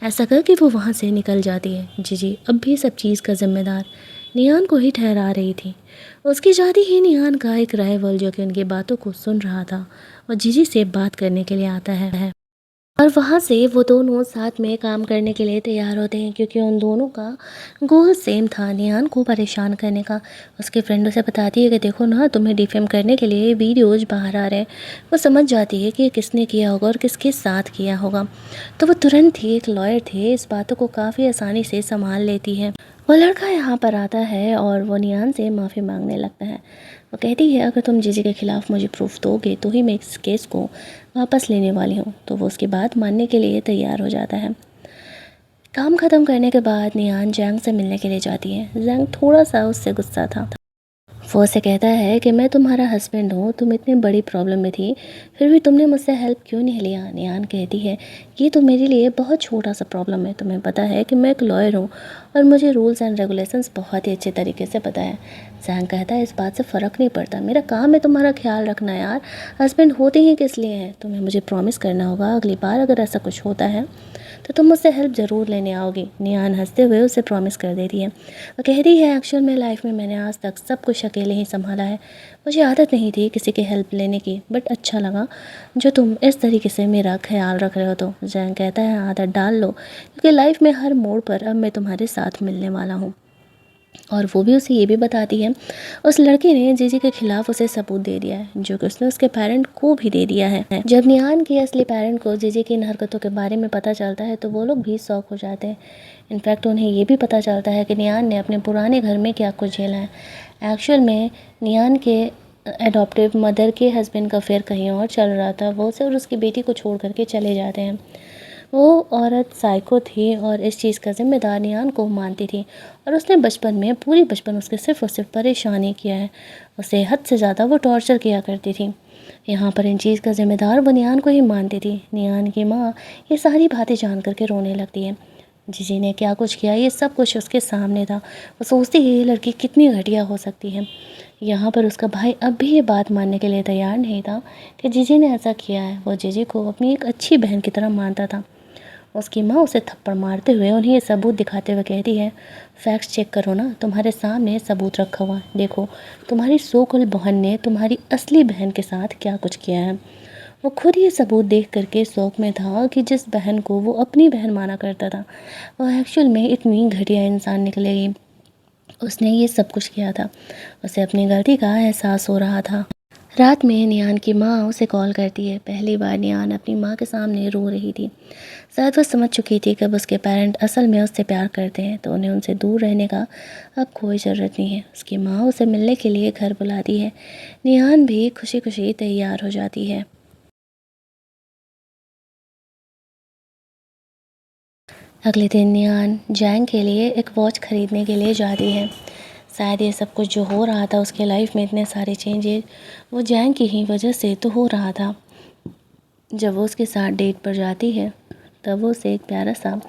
ऐसा करके वो वहाँ से निकल जाती है। जीजी अब भी सब चीज़ का जिम्मेदार निहान को ही ठहरा रही थी। उसकी जाती ही निहान का एक राइवल जो कि उनकी बातों को सुन रहा था और जीजी से बात करने के लिए आता है और वहाँ से वो दोनों साथ में काम करने के लिए तैयार होते हैं क्योंकि उन दोनों का गोल सेम था, निहान को परेशान करने का। उसके फ्रेंड उसे बताती है कि देखो ना, तुम्हें डिफेम करने के लिए वीडियोज बाहर आ रहे हैं। वो समझ जाती है कि ये किसने किया होगा और किसके साथ किया होगा। तो वो तुरंत ही, एक लॉयर थे, इस बातों को काफ़ी आसानी से संभाल लेती है। वो लड़का यहाँ पर आता है और वो निहान से माफ़ी मांगने लगता है। वो कहती है अगर तुम जीजी के ख़िलाफ़ मुझे प्रूफ दोगे तो ही मैं इस केस को वापस लेने वाली हूँ। तो वो उसकी बात मानने के लिए तैयार हो जाता है। काम ख़त्म करने के बाद निहान जैंग से मिलने के लिए जाती है। जैंग थोड़ा सा उससे गुस्सा था। वो उसे कहता है कि मैं तुम्हारा हस्बैंड हूँ, तुम इतनी बड़ी प्रॉब्लम में थी फिर भी तुमने मुझसे हेल्प क्यों नहीं लिया। निहान कहती है ये तो मेरे लिए बहुत छोटा सा प्रॉब्लम है। तुम्हें पता है कि मैं एक लॉयर हूँ और मुझे रूल्स एंड रेगुलेशंस बहुत ही अच्छे तरीके से पता है। जैंग कहता है इस बात से फ़र्क नहीं पड़ता, मेरा काम है तुम्हारा ख्याल रखना यार। हस्बैंड होते ही किस लिए हैं। तुम्हें मुझे प्रॉमिस करना होगा अगली बार अगर ऐसा कुछ होता है तो तुम मुझसे हेल्प ज़रूर लेने आओगी। निहान हंसते हुए उसे प्रॉमिस कर देती है। वो कहती है एक्चुअल में लाइफ में मैंने आज तक सब कुछ अकेले ही संभाला है। मुझे आदत नहीं थी किसी की हेल्प लेने की, बट अच्छा लगा जो तुम इस तरीके से मेरा ख्याल रख रहे हो। तो जैंग कहता है आदत डाल लो क्योंकि लाइफ में हर मोड़ पर अब मैं तुम्हारे साथ मिलने वाला हूँ। और वो भी उसे ये भी बताती है उस लड़के ने जीजी के खिलाफ उसे सबूत दे दिया है, जो कि उसने उसके पेरेंट को भी दे दिया है। जब नियान के असली पेरेंट को जीजी की इन हरकतों के बारे में पता चलता है तो वो लोग भी शॉक हो जाते हैं। इनफैक्ट उन्हें ये भी पता चलता है कि नियान ने अपने पुराने घर में क्या कुछ झेला है। एक्चुअल में नियान के एडॉप्टिव मदर के हस्बैंड का अफेयर कहीं और चल रहा था। वो उसे और उसकी बेटी को छोड़ करके चले जाते हैं। वो औरत साइको थी और इस चीज़ का ज़िम्मेदार नियान को मानती थी, और उसने बचपन में पूरी बचपन उसके सिर्फ और सिर्फ परेशान ही किया है। उसे हद से ज़्यादा वो टॉर्चर किया करती थी। यहाँ पर इन चीज़ का ज़िम्मेदार वो नियान को ही मानती थी। नियान की माँ ये सारी बातें जान करके रोने लगती है। जीजी ने क्या कुछ किया ये सब कुछ उसके सामने था। वो सोचती है ये लड़की कितनी घटिया हो सकती है। यहाँ पर उसका भाई अब भी ये बात मानने के लिए तैयार नहीं था कि जीजी ने ऐसा किया है। वो जीजी को अपनी एक अच्छी बहन की तरह मानता था। उसकी माँ उसे थप्पड़ मारते हुए उन्हें ये सबूत दिखाते हुए कहती है, फैक्ट्स चेक करो ना, तुम्हारे सामने सबूत रखा हुआ है। देखो तुम्हारी सो कॉल्ड बहन ने तुम्हारी असली बहन के साथ क्या कुछ किया है। वो खुद ये सबूत देख करके शौक में था कि जिस बहन को वो अपनी बहन माना करता था वो एक्चुअल में इतनी घटिया इंसान निकलेगी। उसने ये सब कुछ किया था। उसे अपनी गलती का एहसास हो रहा था। रात में नियान की माँ उसे कॉल करती है। पहली बार नियान अपनी माँ के सामने रो रही थी। शायद वो समझ चुकी थी कि अब उसके पेरेंट असल में उससे प्यार करते हैं तो उन्हें उनसे दूर रहने का अब कोई ज़रूरत नहीं है। उसकी माँ उसे मिलने के लिए घर बुलाती है। नियान भी खुशी खुशी तैयार हो जाती है। अगले दिन नियान जैंग के लिए एक वॉच ख़रीदने के लिए जाती है। शायद ये सब कुछ जो हो रहा था उसके लाइफ में, इतने सारे चेंजेस, वो जैंग की ही वजह से तो हो रहा था। जब वो उसके साथ डेट पर जाती है तब वो उसे एक प्यारा सा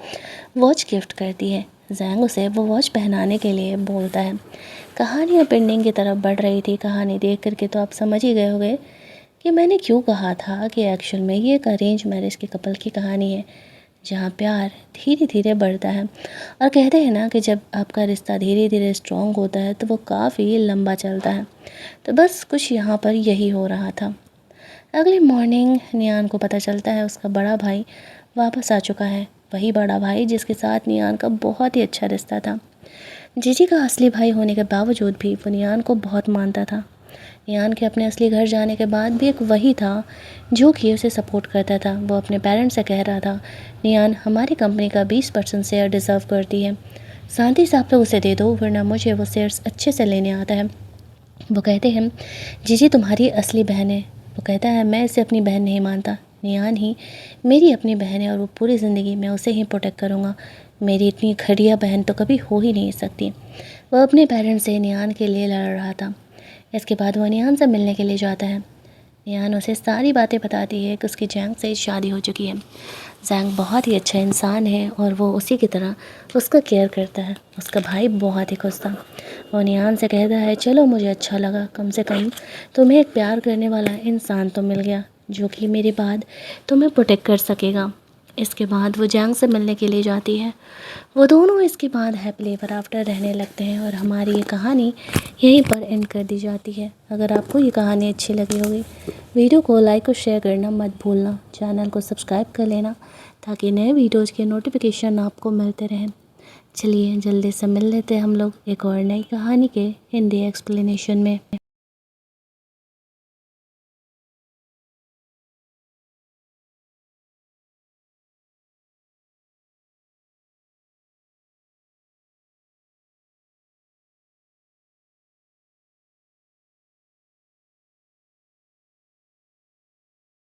वॉच गिफ्ट करती है। जैंग उसे वो वॉच पहनाने के लिए बोलता है। कहानी अब एंडिंग की तरफ बढ़ रही थी। कहानी देख करके तो आप समझ ही गए होंगे कि मैंने क्यों कहा था कि एक्चुअल में ये एक अरेंज मैरिज के कपल की कहानी है, जहाँ प्यार धीरे धीरे बढ़ता है। और कहते हैं ना कि जब आपका रिश्ता धीरे धीरे स्ट्रॉन्ग होता है तो वो काफ़ी लंबा चलता है। तो बस कुछ यहाँ पर यही हो रहा था। अगली मॉर्निंग नियान को पता चलता है उसका बड़ा भाई वापस आ चुका है। वही बड़ा भाई जिसके साथ नियान का बहुत ही अच्छा रिश्ता था। जीजी का असली भाई होने के बावजूद भी वो नियान को बहुत मानता था। नियान के अपने असली घर जाने के बाद भी एक वही था जो कि उसे सपोर्ट करता था। वो अपने पेरेंट्स से कह रहा था, नियान हमारी कंपनी का 20% शेयर डिज़र्व करती है, शांति से आप लोग उसे दे दो वरना मुझे वो शेयर्स अच्छे से लेने आता है। वो कहते हैं जीजी तुम्हारी असली बहन है। वो कहता है मैं इसे अपनी बहन नहीं मानता, नियान ही मेरी अपनी बहन है और वो पूरी ज़िंदगी मैं उसे ही प्रोटेक्ट करूँगा। मेरी इतनी घटिया बहन तो कभी हो ही नहीं सकती। वह अपने पेरेंट्स से नियान के लिए लड़ रहा था। इसके बाद वह नियान से मिलने के लिए जाता है। नियान उसे सारी बातें बताती है कि उसकी जैंग से शादी हो चुकी है। जैंग बहुत ही अच्छा इंसान है और वो उसी की तरह उसका केयर करता है। उसका भाई बहुत ही खुश था। वो नियान से कहता है चलो मुझे अच्छा लगा, कम से कम तुम्हें एक प्यार करने वाला इंसान तो मिल गया जो कि मेरे बाद तुम्हें प्रोटेक्ट कर सकेगा। इसके बाद वो जैंग से मिलने के लिए जाती है। वो दोनों इसके बाद हैप्पीली एवर आफ्टर रहने लगते हैं और हमारी ये कहानी यहीं पर एंड कर दी जाती है। अगर आपको ये कहानी अच्छी लगी होगी, वीडियो को लाइक और शेयर करना मत भूलना। चैनल को सब्सक्राइब कर लेना ताकि नए वीडियोज़ के नोटिफिकेशन आपको मिलते रहें। चलिए जल्दी से मिल लेते हैं हम लोग एक और नई कहानी के हिंदी एक्सप्लेनेशन में।